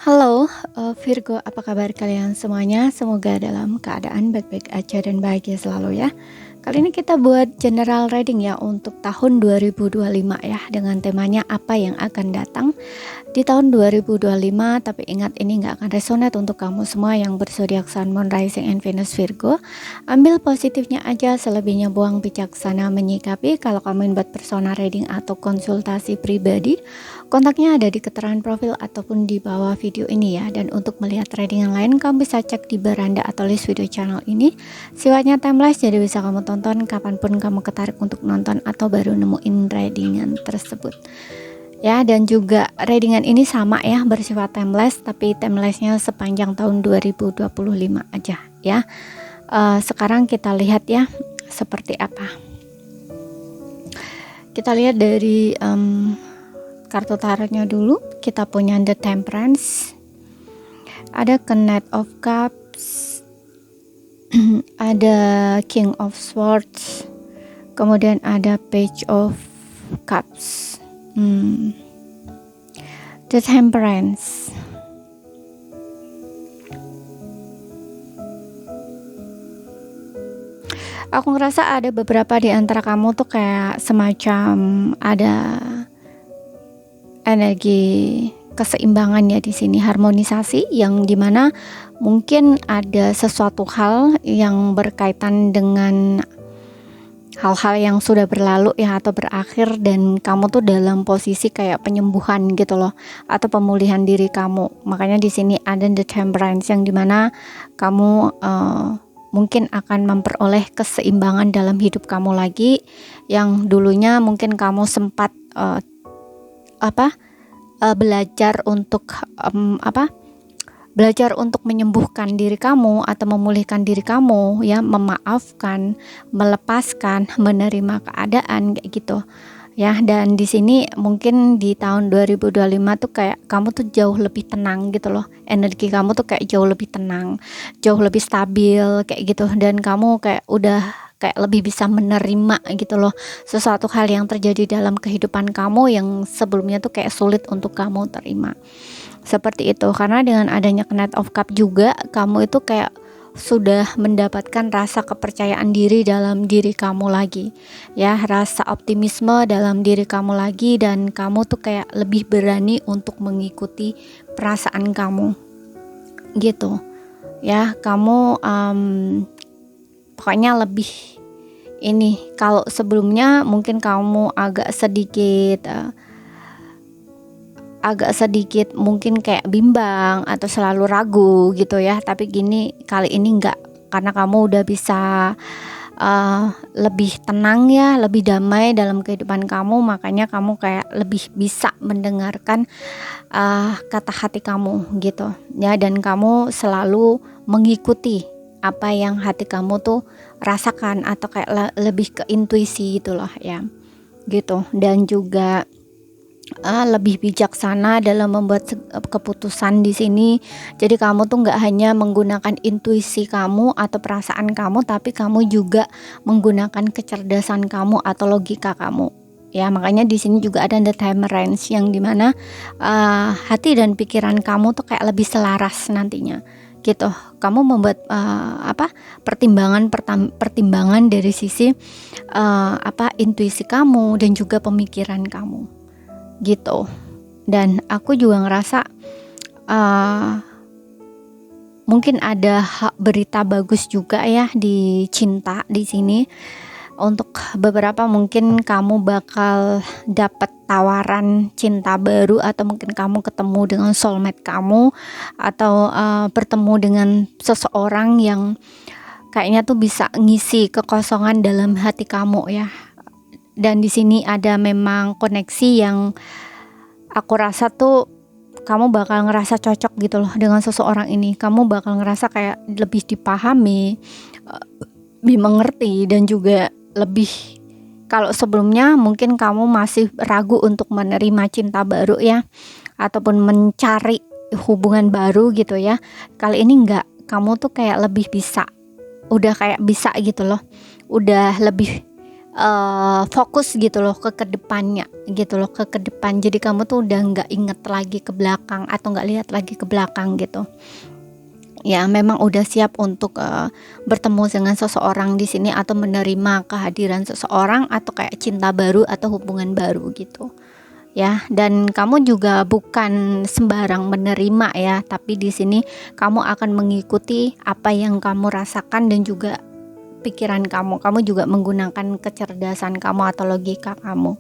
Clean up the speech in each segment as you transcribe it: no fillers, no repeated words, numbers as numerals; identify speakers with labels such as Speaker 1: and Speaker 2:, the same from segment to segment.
Speaker 1: Halo, Virgo, apa kabar kalian semuanya? Semoga dalam keadaan baik-baik aja dan bahagia selalu ya. Kali ini kita buat general reading ya untuk tahun 2025 ya, dengan temanya apa yang akan datang di tahun 2025. Tapi ingat, ini nggak akan resonate untuk kamu semua yang berzodiak Sun, Moon, Rising, and Venus Virgo. Ambil positifnya aja, selebihnya buang bijaksana menyikapi. Kalau kamu ingin buat personal reading atau konsultasi pribadi, kontaknya ada di keterangan profil ataupun di bawah video ini ya. Dan untuk melihat reading yang lain, kamu bisa cek di beranda atau list video channel ini. Sifatnya timeless, jadi bisa kamu tonton kapanpun kamu ketarik untuk nonton atau baru nemuin readingan tersebut ya. Dan juga readingan ini sama ya, bersifat timeless, tapi timelessnya sepanjang tahun 2025 aja ya. Sekarang kita lihat ya seperti apa. Kita lihat dari kartu tarotnya dulu. Kita punya The Temperance, ada Knight of Cups, ada King of Swords, kemudian ada Page of Cups. The Temperance. Aku ngerasa ada beberapa di antara kamu tuh kayak semacam ada energi keseimbangan ya di sini, harmonisasi yang dimana mungkin ada sesuatu hal yang berkaitan dengan hal-hal yang sudah berlalu ya atau berakhir, dan kamu tuh dalam posisi kayak penyembuhan gitu loh, atau pemulihan diri kamu. Makanya di sini ada The Temperance yang dimana kamu mungkin akan memperoleh keseimbangan dalam hidup kamu lagi, yang dulunya mungkin kamu sempat belajar untuk belajar untuk menyembuhkan diri kamu atau memulihkan diri kamu ya, memaafkan, melepaskan, menerima keadaan kayak gitu ya. Dan di sini mungkin di tahun 2025 tuh kayak kamu tuh jauh lebih tenang gitu loh, energi kamu tuh kayak jauh lebih tenang, jauh lebih stabil kayak gitu, dan kamu kayak udah kayak lebih bisa menerima gitu loh sesuatu hal yang terjadi dalam kehidupan kamu yang sebelumnya tuh kayak sulit untuk kamu terima, seperti itu. Karena dengan adanya Knight of Cup juga, kamu itu kayak sudah mendapatkan rasa kepercayaan diri dalam diri kamu lagi ya, rasa optimisme dalam diri kamu lagi, dan kamu tuh kayak lebih berani untuk mengikuti perasaan kamu gitu ya. Kamu pokoknya lebih ini, kalau sebelumnya mungkin kamu agak sedikit mungkin kayak bimbang atau selalu ragu gitu ya, tapi kali ini enggak, karena kamu udah bisa lebih tenang ya, lebih damai dalam kehidupan kamu. Makanya kamu kayak lebih bisa mendengarkan kata hati kamu gitu ya, dan kamu selalu mengikuti apa yang hati kamu tuh rasakan, atau kayak lebih ke intuisi gitu loh ya gitu. Dan juga lebih bijaksana dalam membuat keputusan di sini. Jadi kamu tuh nggak hanya menggunakan intuisi kamu atau perasaan kamu, tapi kamu juga menggunakan kecerdasan kamu atau logika kamu ya. Makanya di sini juga ada The Temperance yang dimana hati dan pikiran kamu tuh kayak lebih selaras nantinya gitu. Kamu membuat pertimbangan dari sisi intuisi kamu dan juga pemikiran kamu gitu. Dan aku juga ngerasa mungkin ada berita bagus juga ya di cinta di sini. Untuk beberapa mungkin kamu bakal dapat tawaran cinta baru, atau mungkin kamu ketemu dengan soulmate kamu, atau bertemu dengan seseorang yang kayaknya tuh bisa ngisi kekosongan dalam hati kamu ya. Dan di sini ada memang koneksi yang aku rasa tuh kamu bakal ngerasa cocok gitu loh dengan seseorang ini. Kamu bakal ngerasa kayak lebih dipahami, lebih mengerti, dan juga lebih, kalau sebelumnya mungkin kamu masih ragu untuk menerima cinta baru ya, ataupun mencari hubungan baru gitu ya, kali ini enggak. Kamu tuh kayak lebih bisa, udah kayak bisa gitu loh, udah lebih fokus gitu loh ke kedepannya gitu loh, ke depan. Jadi kamu tuh udah nggak inget lagi ke belakang atau nggak lihat lagi ke belakang gitu. Ya, memang udah siap untuk bertemu dengan seseorang di sini atau menerima kehadiran seseorang atau kayak cinta baru atau hubungan baru gitu. Ya, dan kamu juga bukan sembarang menerima ya, tapi di sini kamu akan mengikuti apa yang kamu rasakan dan juga pikiran kamu juga menggunakan kecerdasan kamu atau logika kamu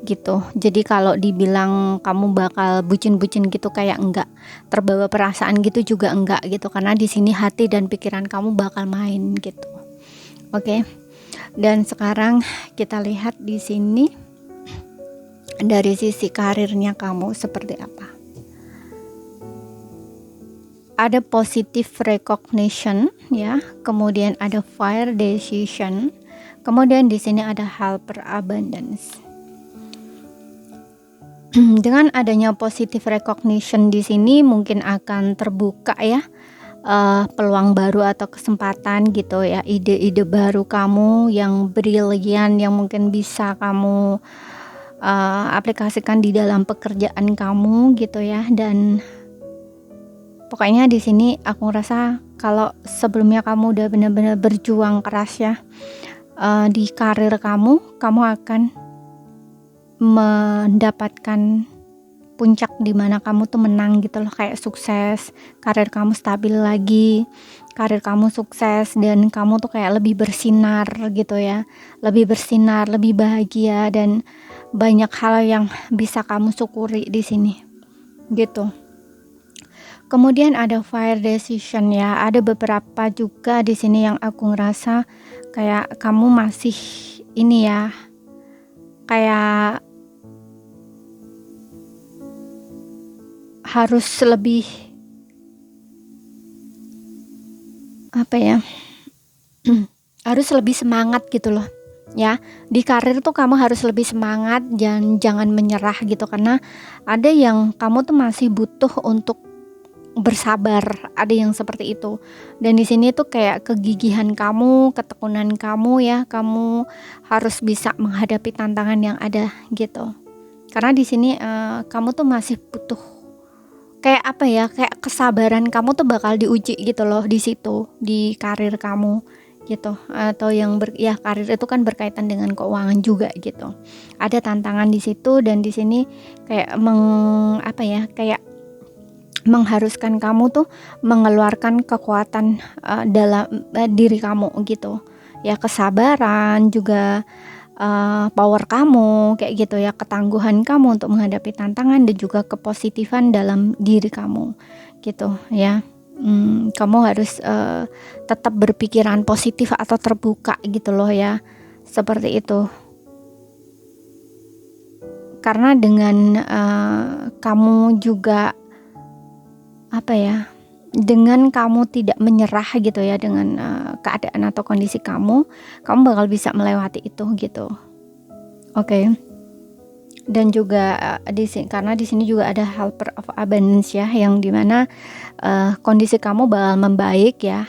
Speaker 1: gitu. Jadi kalau dibilang kamu bakal bucin-bucin gitu, kayak enggak, terbawa perasaan gitu juga enggak gitu, karena di sini hati dan pikiran kamu bakal main gitu. Oke. Dan sekarang kita lihat di sini dari sisi karirnya kamu seperti apa. Ada positive recognition ya, kemudian ada fire decision, kemudian di sini ada helper abundance. Dengan adanya positive recognition di sini mungkin akan terbuka ya peluang baru atau kesempatan gitu ya, ide-ide baru kamu yang brilian yang mungkin bisa kamu aplikasikan di dalam pekerjaan kamu gitu ya. Dan pokoknya di sini aku ngerasa kalau sebelumnya kamu udah benar-benar berjuang keras ya di karir kamu akan mendapatkan puncak di mana kamu tuh menang gitu loh, kayak sukses, karir kamu stabil lagi, karir kamu sukses dan kamu tuh kayak lebih bersinar gitu ya, lebih bersinar, lebih bahagia dan banyak hal yang bisa kamu syukuri di sini gitu. Kemudian ada fire decision ya, ada beberapa juga di sini yang aku ngerasa kayak kamu masih ini ya, kayak harus lebih apa ya, harus lebih semangat gitu loh ya. Di karir tuh kamu harus lebih semangat dan jangan menyerah gitu, karena ada yang kamu tuh masih butuh untuk bersabar, ada yang seperti itu. Dan di sini tuh kayak kegigihan kamu, ketekunan kamu ya, kamu harus bisa menghadapi tantangan yang ada gitu. Karena di sini kamu tuh masih butuh kayak apa ya, kayak kesabaran kamu tuh bakal diuji gitu loh di situ, di karir kamu gitu. Atau yang ya karir itu kan berkaitan dengan keuangan juga gitu. Ada tantangan di situ dan di sini kayak kayak mengharuskan kamu tuh mengeluarkan kekuatan dalam diri kamu gitu ya, kesabaran juga, power kamu kayak gitu ya, ketangguhan kamu untuk menghadapi tantangan dan juga kepositifan dalam diri kamu gitu ya. Kamu harus tetap berpikiran positif atau terbuka gitu loh ya, seperti itu. Karena dengan kamu juga dengan kamu tidak menyerah gitu ya dengan keadaan atau kondisi kamu bakal bisa melewati itu gitu. Oke. Dan juga karena di sini juga ada helper of abundance ya, yang dimana kondisi kamu bakal membaik ya.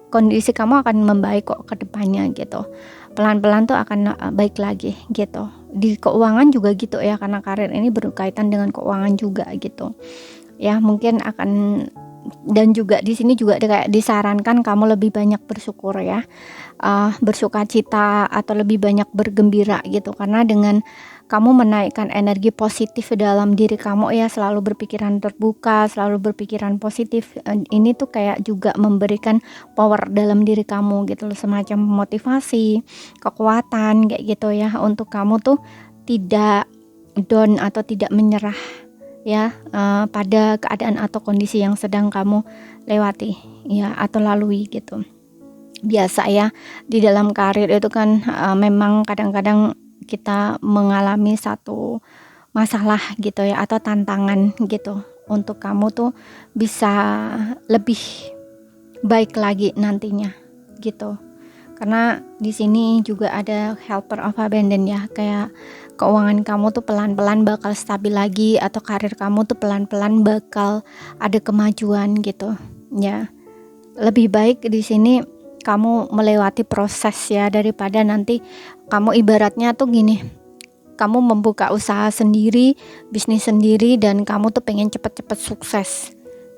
Speaker 1: Kondisi kamu akan membaik kok ke depannya gitu. Pelan-pelan tuh akan baik lagi gitu. Di keuangan juga gitu ya, karena karir ini berkaitan dengan keuangan juga gitu. Ya, mungkin akan, dan juga di sini juga kayak disarankan kamu lebih banyak bersyukur ya, bersukacita atau lebih banyak bergembira gitu, karena dengan kamu menaikkan energi positif dalam diri kamu ya, selalu berpikiran terbuka, selalu berpikiran positif, ini tuh kayak juga memberikan power dalam diri kamu gitu loh, semacam motivasi, kekuatan kayak gitu ya, untuk kamu tuh tidak down atau tidak menyerah ya pada keadaan atau kondisi yang sedang kamu lewati ya atau lalui gitu. Biasa ya, di dalam karir itu kan memang kadang-kadang kita mengalami satu masalah gitu ya atau tantangan gitu, untuk kamu tuh bisa lebih baik lagi nantinya gitu. Karena di sini juga ada helper of abundance ya, kayak keuangan kamu tuh pelan-pelan bakal stabil lagi, atau karir kamu tuh pelan-pelan bakal ada kemajuan gitu ya. Lebih baik di sini kamu melewati proses ya, daripada nanti kamu ibaratnya tuh gini, kamu membuka usaha sendiri, bisnis sendiri, dan kamu tuh pengen cepet-cepet sukses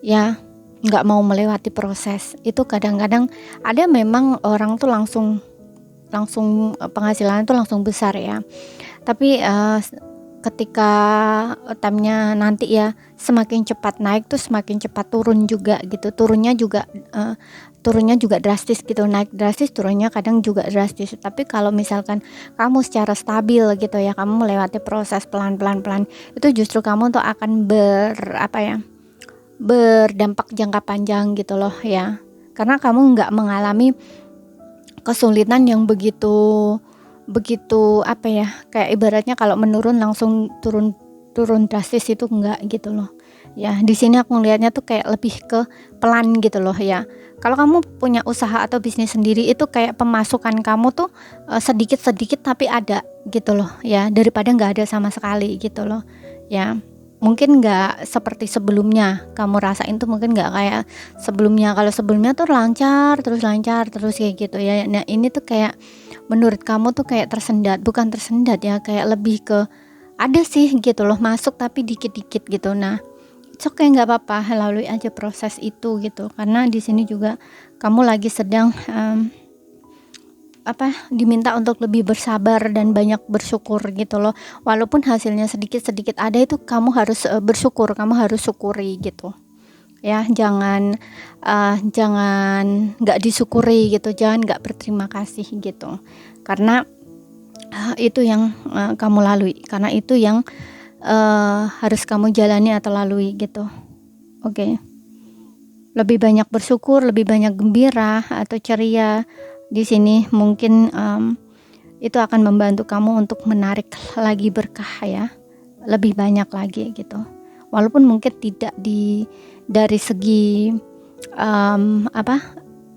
Speaker 1: ya, nggak mau melewati proses. Itu kadang-kadang ada memang orang tuh langsung penghasilan tuh langsung besar ya, tapi ketika time-nya nanti ya, semakin cepat naik tuh semakin cepat turun juga gitu. Turunnya juga drastis gitu, naik drastis, turunnya kadang juga drastis. Tapi kalau misalkan kamu secara stabil gitu ya, kamu melewati proses pelan-pelan, itu justru kamu tuh akan berdampak jangka panjang gitu loh ya, karena kamu nggak mengalami kesulitan yang begitu kayak ibaratnya kalau menurun langsung turun drastis, itu enggak gitu loh ya. Di sini aku ngelihatnya tuh kayak lebih ke pelan gitu loh ya. Kalau kamu punya usaha atau bisnis sendiri, itu kayak pemasukan kamu tuh sedikit tapi ada gitu loh ya, daripada nggak ada sama sekali gitu loh ya. Mungkin nggak seperti sebelumnya kamu rasain tuh, mungkin nggak kayak sebelumnya. Kalau sebelumnya tuh lancar terus kayak gitu ya. Nah ini tuh kayak menurut kamu tuh kayak bukan tersendat ya, kayak lebih ke ada sih gitu loh masuk tapi dikit-dikit gitu. Nah oke, nggak apa-apa, lalui aja proses itu gitu, karena di sini juga kamu lagi sedang diminta untuk lebih bersabar dan banyak bersyukur gitu loh. Walaupun hasilnya sedikit ada, itu kamu harus bersyukur, kamu harus syukuri gitu ya. Jangan nggak disyukuri gitu, jangan nggak berterima kasih gitu, karena itu yang kamu lalui, karena itu yang harus kamu jalani atau lalui gitu. Oke. Lebih banyak bersyukur, lebih banyak gembira atau ceria di sini, mungkin itu akan membantu kamu untuk menarik lagi berkah ya, lebih banyak lagi gitu. Walaupun mungkin tidak dari segi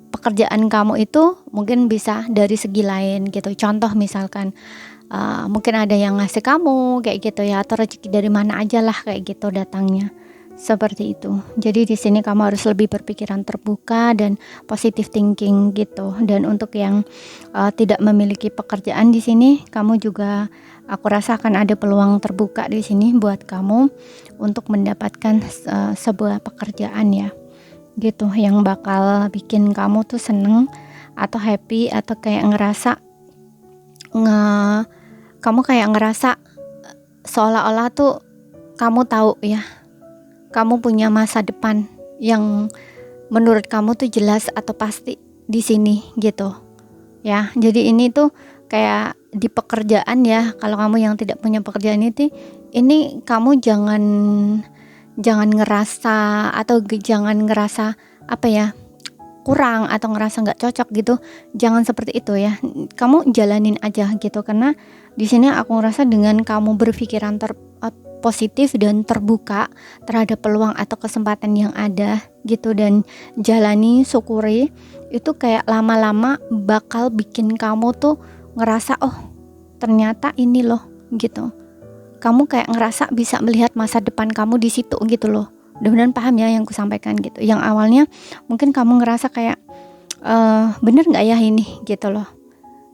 Speaker 1: pekerjaan kamu itu, mungkin bisa dari segi lain gitu. Contoh misalkan mungkin ada yang ngasih kamu kayak gitu ya, atau rezeki dari mana aja lah kayak gitu datangnya. Seperti itu. Jadi di sini kamu harus lebih berpikiran terbuka dan positive thinking gitu. Dan untuk yang tidak memiliki pekerjaan di sini, kamu juga, aku rasa akan ada peluang terbuka di sini buat kamu untuk mendapatkan sebuah pekerjaan ya. Gitu, yang bakal bikin kamu tuh seneng atau happy, atau kayak ngerasa kamu kayak ngerasa seolah-olah tuh kamu tahu ya, kamu punya masa depan yang menurut kamu tuh jelas atau pasti di sini gitu ya. Jadi ini tuh kayak di pekerjaan ya, kalau kamu yang tidak punya pekerjaan ini kamu jangan ngerasa, atau jangan ngerasa kurang atau ngerasa nggak cocok gitu. Jangan seperti itu ya, kamu jalanin aja gitu, karena di sini aku ngerasa dengan kamu berpikiran positif dan terbuka terhadap peluang atau kesempatan yang ada gitu, dan jalani, syukuri, itu kayak lama-lama bakal bikin kamu tuh ngerasa, oh ternyata ini loh gitu. Kamu kayak ngerasa bisa melihat masa depan kamu di situ gitu loh. Mudah-mudahan paham ya yang ku sampaikan gitu. Yang awalnya mungkin kamu ngerasa kayak bener nggak ya ini gitu loh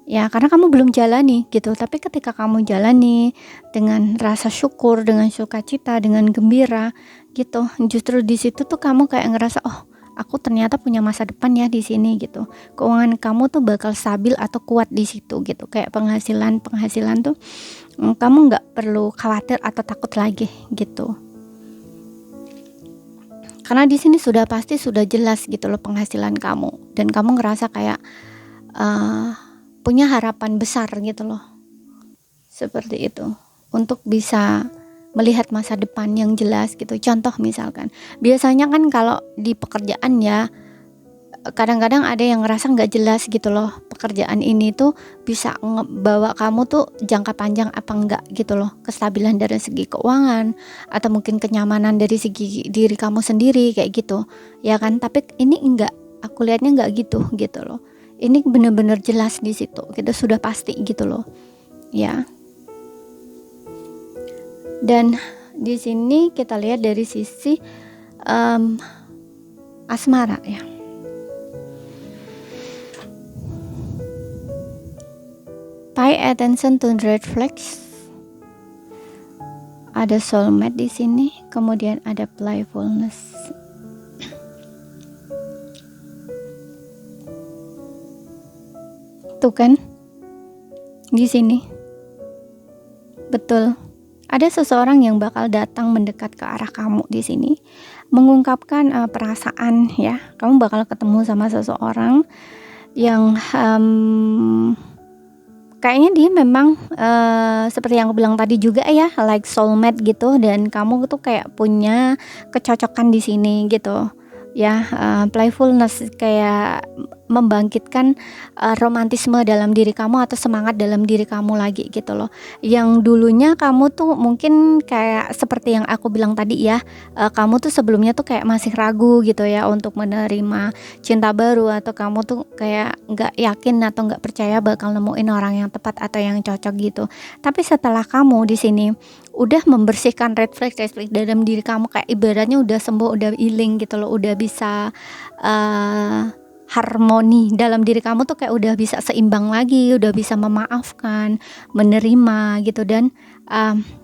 Speaker 1: ya, karena kamu belum jalani gitu. Tapi ketika kamu jalani dengan rasa syukur, dengan sukacita, dengan gembira gitu, justru di situ tuh kamu kayak ngerasa, oh aku ternyata punya masa depan ya di sini gitu. Keuangan kamu tuh bakal stabil atau kuat di situ gitu. Kayak penghasilan tuh kamu nggak perlu khawatir atau takut lagi gitu. Karena di sini sudah pasti, sudah jelas gitu loh penghasilan kamu, dan kamu ngerasa kayak punya harapan besar gitu loh, seperti itu, untuk bisa melihat masa depan yang jelas gitu. Contoh misalkan, biasanya kan kalau di pekerjaan ya, kadang-kadang ada yang ngerasa nggak jelas gitu loh, pekerjaan ini tuh bisa ngebawa kamu tuh jangka panjang apa enggak gitu loh, kestabilan dari segi keuangan, atau mungkin kenyamanan dari segi diri kamu sendiri kayak gitu ya kan. Tapi ini enggak, aku lihatnya enggak gitu loh. Ini benar-benar jelas di situ, kita sudah pasti gitu loh ya. Dan di sini kita lihat dari sisi asmara ya. Pay attention to red flags. Ada soulmate di sini, kemudian ada playfulness. Tuh kan, di sini, betul. Ada seseorang yang bakal datang mendekat ke arah kamu di sini, mengungkapkan perasaan ya. Kamu bakal ketemu sama seseorang yang kayaknya dia memang seperti yang aku bilang tadi juga ya, like soulmate gitu, dan kamu tuh kayak punya kecocokan di sini gitu ya. Playfulness kayak membangkitkan romantisme dalam diri kamu atau semangat dalam diri kamu lagi gitu loh. Yang dulunya kamu tuh mungkin kayak seperti yang aku bilang tadi ya, kamu tuh sebelumnya tuh kayak masih ragu gitu ya untuk menerima cinta baru, atau kamu tuh kayak nggak yakin atau nggak percaya bakal nemuin orang yang tepat atau yang cocok gitu. Tapi setelah kamu di sini udah membersihkan red flag dalam diri kamu, kayak ibaratnya udah sembuh, udah healing gitu loh, udah bisa harmoni dalam diri kamu tuh kayak udah bisa seimbang lagi, udah bisa memaafkan, menerima gitu, dan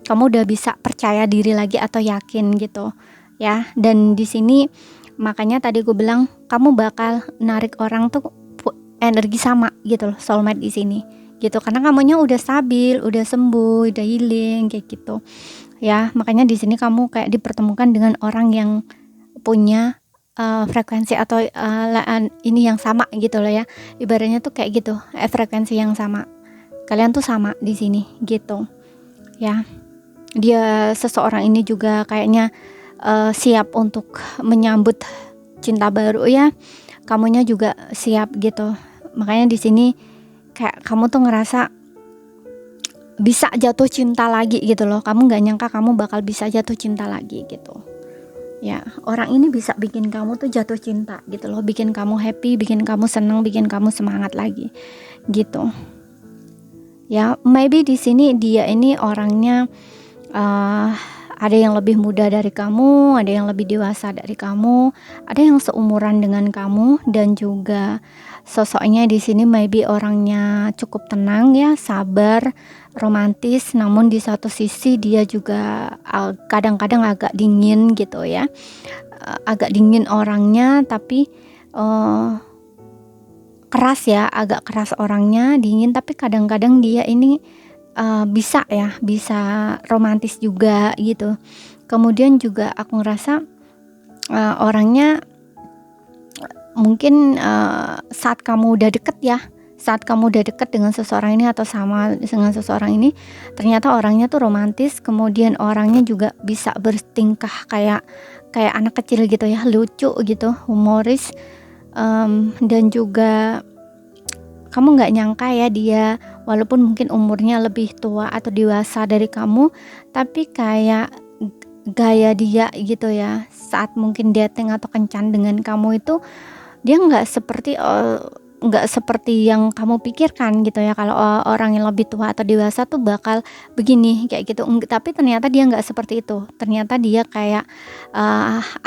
Speaker 1: kamu udah bisa percaya diri lagi atau yakin gitu ya. Dan di sini makanya tadi gue bilang kamu bakal narik orang tuh energi sama gitu loh, soulmate di sini gitu, karena kamunya udah stabil, udah sembuh, udah healing kayak gitu ya. Makanya di sini kamu kayak dipertemukan dengan orang yang punya frekuensi atau ini yang sama gitu loh ya. Ibaratnya tuh kayak gitu, frekuensi yang sama. Kalian tuh sama di sini gitu. Ya. Dia seseorang ini juga kayaknya siap untuk menyambut cinta baru ya. Kamunya juga siap gitu. Makanya di sini kayak kamu tuh ngerasa bisa jatuh cinta lagi gitu loh. Kamu nggak nyangka kamu bakal bisa jatuh cinta lagi gitu. Ya, orang ini bisa bikin kamu tuh jatuh cinta gitu loh, bikin kamu happy, bikin kamu seneng, bikin kamu semangat lagi gitu. Ya, maybe di sini dia ini orangnya ada yang lebih muda dari kamu, ada yang lebih dewasa dari kamu, ada yang seumuran dengan kamu, dan juga sosoknya di sini maybe orangnya cukup tenang ya, sabar, romantis, namun di satu sisi dia juga kadang-kadang agak dingin gitu ya, agak dingin orangnya, tapi keras ya, agak keras orangnya, dingin, tapi kadang-kadang dia ini bisa romantis juga gitu. Kemudian juga aku ngerasa orangnya mungkin saat kamu udah deket dengan seseorang ini atau sama dengan seseorang ini, ternyata orangnya tuh romantis, kemudian orangnya juga bisa bertingkah kayak anak kecil gitu ya, lucu gitu, humoris, dan juga kamu nggak nyangka ya dia walaupun mungkin umurnya lebih tua atau dewasa dari kamu, tapi kayak gaya dia gitu ya, saat mungkin dating atau kencan dengan kamu itu dia nggak seperti yang kamu pikirkan gitu ya. Kalau orang yang lebih tua atau dewasa tuh bakal begini kayak gitu, tapi ternyata dia nggak seperti itu. Ternyata dia kayak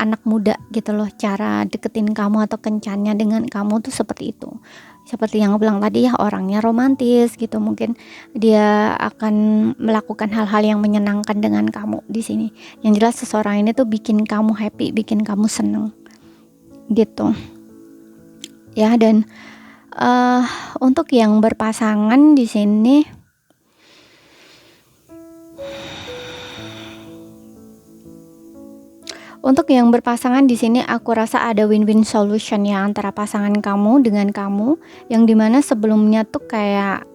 Speaker 1: anak muda gitu loh, cara deketin kamu atau kencannya dengan kamu tuh seperti itu. Seperti yang aku bilang tadi ya, orangnya romantis gitu, mungkin dia akan melakukan hal-hal yang menyenangkan dengan kamu di sini. Yang jelas seseorang ini tuh bikin kamu happy, bikin kamu seneng gitu ya. Dan untuk yang berpasangan di sini, aku rasa ada win-win solution ya antara pasangan kamu dengan kamu, yang dimana sebelumnya tuh kayak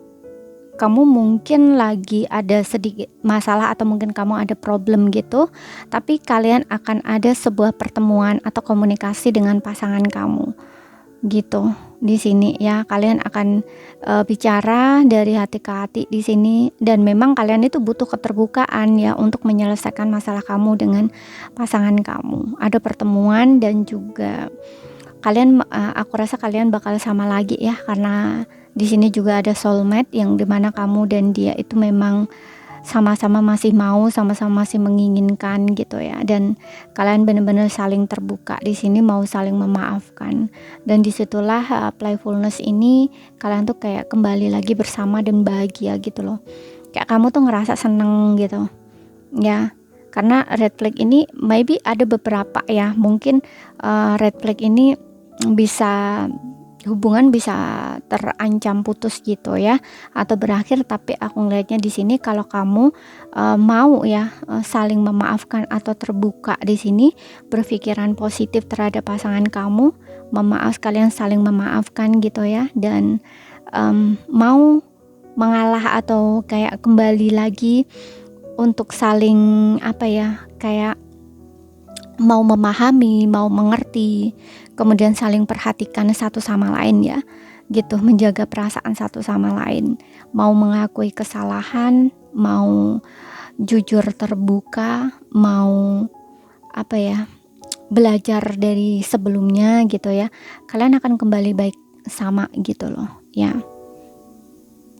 Speaker 1: kamu mungkin lagi ada sedikit masalah atau mungkin kamu ada problem gitu, tapi kalian akan ada sebuah pertemuan atau komunikasi dengan pasangan kamu gitu di sini ya. Kalian akan bicara dari hati ke hati di sini, dan memang kalian itu butuh keterbukaan ya untuk menyelesaikan masalah kamu dengan pasangan kamu. Ada pertemuan, dan juga kalian aku rasa kalian bakal sama lagi ya, karena di sini juga ada soulmate yang dimana kamu dan dia itu memang sama-sama masih mau, sama-sama masih menginginkan gitu ya, dan kalian benar-benar saling terbuka di sini, mau saling memaafkan. Dan disitulah playfulness ini kalian tuh kayak kembali lagi bersama dan bahagia gitu loh, kayak kamu tuh ngerasa seneng gitu ya. Karena red flag ini maybe ada beberapa ya, mungkin red flag ini bisa hubungan bisa terancam putus gitu ya, atau berakhir. Tapi aku ngelihatnya di sini kalau kamu mau ya saling memaafkan atau terbuka di sini, berpikiran positif terhadap pasangan kamu, kalian saling memaafkan gitu ya, dan mau mengalah atau kayak kembali lagi untuk saling apa ya, kayak mau memahami, mau mengerti, kemudian saling perhatikan satu sama lain ya, gitu, menjaga perasaan satu sama lain, mau mengakui kesalahan, mau jujur terbuka, mau apa ya, belajar dari sebelumnya gitu ya, kalian akan kembali baik sama gitu loh ya.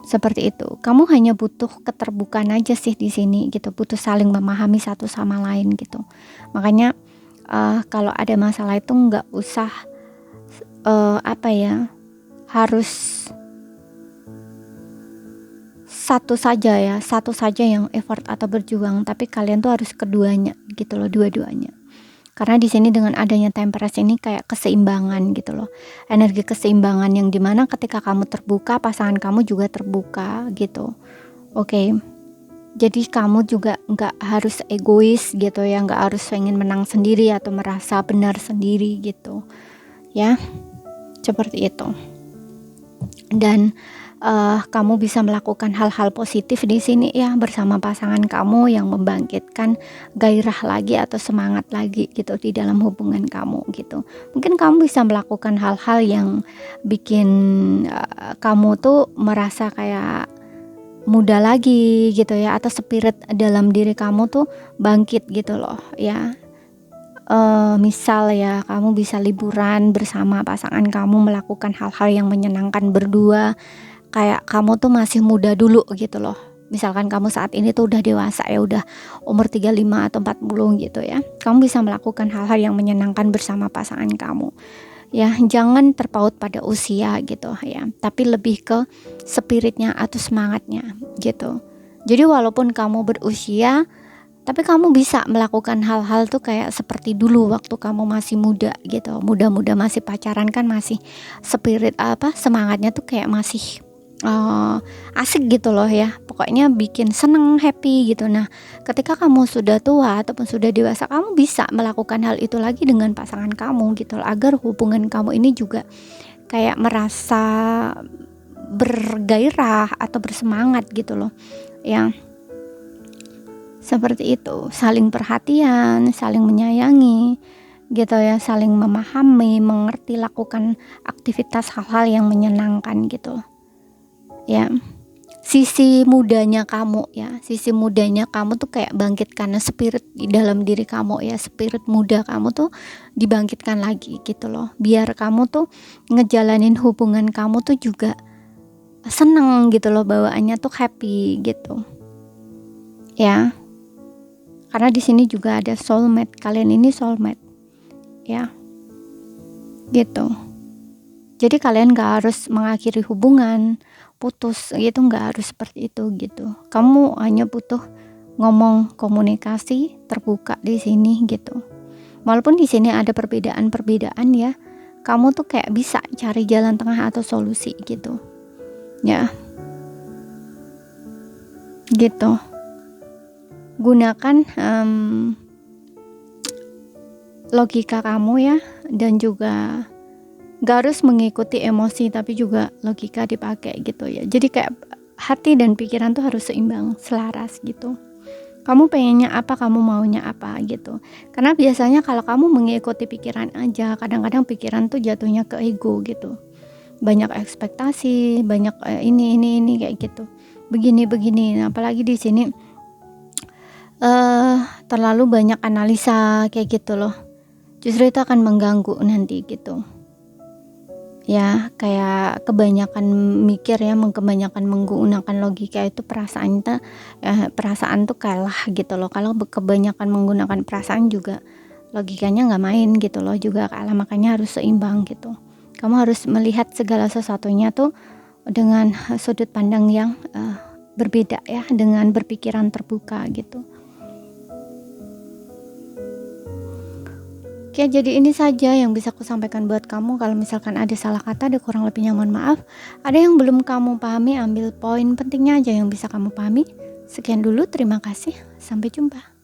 Speaker 1: Seperti itu. Kamu hanya butuh keterbukaan aja sih di sini gitu, butuh saling memahami satu sama lain gitu. Makanya kalau ada masalah itu nggak usah apa ya, harus satu saja yang effort atau berjuang, tapi kalian tuh harus keduanya gitu loh, dua-duanya. Karena di sini dengan adanya Temperance ini kayak keseimbangan gitu loh, energi keseimbangan yang dimana ketika kamu terbuka, pasangan kamu juga terbuka gitu. Oke. Jadi kamu juga nggak harus egois gitu ya, nggak harus pengen menang sendiri atau merasa benar sendiri gitu ya, seperti itu. Dan kamu bisa melakukan hal-hal positif di sini ya bersama pasangan kamu yang membangkitkan gairah lagi atau semangat lagi gitu di dalam hubungan kamu gitu. Mungkin kamu bisa melakukan hal-hal yang bikin kamu tuh merasa kayak muda lagi gitu ya, atau spirit dalam diri kamu tuh bangkit gitu loh ya. Misal ya, kamu bisa liburan bersama pasangan kamu, melakukan hal-hal yang menyenangkan berdua, kayak kamu tuh masih muda dulu gitu loh. Misalkan kamu saat ini tuh udah dewasa ya, udah umur 35 atau 40 gitu ya, kamu bisa melakukan hal-hal yang menyenangkan bersama pasangan kamu ya. Jangan terpaut pada usia gitu ya, tapi lebih ke spiritnya atau semangatnya gitu. Jadi walaupun kamu berusia, tapi kamu bisa melakukan hal-hal tuh kayak seperti dulu waktu kamu masih muda gitu. Muda-muda masih pacaran kan, masih spirit apa, semangatnya tuh kayak masih asik gitu loh ya. Pokoknya bikin seneng, happy gitu. Nah, ketika kamu sudah tua ataupun sudah dewasa, kamu bisa melakukan hal itu lagi dengan pasangan kamu gitu loh, agar hubungan kamu ini juga kayak merasa bergairah atau bersemangat gitu loh ya. Seperti itu, saling perhatian, saling menyayangi gitu ya, saling memahami, mengerti, lakukan aktivitas hal-hal yang menyenangkan gitu ya. Sisi mudanya kamu ya, sisi mudanya kamu tuh kayak bangkitkan spirit di dalam diri kamu ya, spirit muda kamu tuh dibangkitkan lagi gitu loh, biar kamu tuh ngejalanin hubungan kamu tuh juga seneng gitu loh, bawaannya tuh happy gitu ya. Karena di sini juga ada soulmate, kalian ini soulmate ya gitu. Jadi kalian gak harus mengakhiri hubungan, putus gitu, gak harus seperti itu gitu. Kamu hanya butuh ngomong, komunikasi terbuka di sini gitu. Walaupun di sini ada perbedaan-perbedaan ya, kamu tuh kayak bisa cari jalan tengah atau solusi gitu ya, gitu. Gunakan logika kamu ya, dan juga gak harus mengikuti emosi, tapi juga logika dipakai gitu ya. Jadi kayak hati dan pikiran tuh harus seimbang, selaras gitu. Kamu pengennya apa, kamu maunya apa gitu. Karena biasanya kalau kamu mengikuti pikiran aja, kadang-kadang pikiran tuh jatuhnya ke ego gitu. Banyak ekspektasi, banyak ini kayak gitu. Begini. Nah, apalagi di sini terlalu banyak analisa kayak gitu loh. Justru itu akan mengganggu nanti gitu Ya kayak kebanyakan mikir ya, kebanyakan menggunakan logika itu perasaan tuh kalah gitu loh. Kalau kebanyakan menggunakan perasaan juga logikanya nggak main gitu loh, juga kalah. Makanya harus seimbang gitu. Kamu harus melihat segala sesuatunya tuh dengan sudut pandang yang berbeda ya, dengan berpikiran terbuka gitu. Oke, jadi ini saja yang bisa aku sampaikan buat kamu. Kalau misalkan ada salah kata, ada kurang lebihnya mohon maaf. Ada yang belum kamu pahami, ambil poin pentingnya aja yang bisa kamu pahami. Sekian dulu, terima kasih. Sampai jumpa.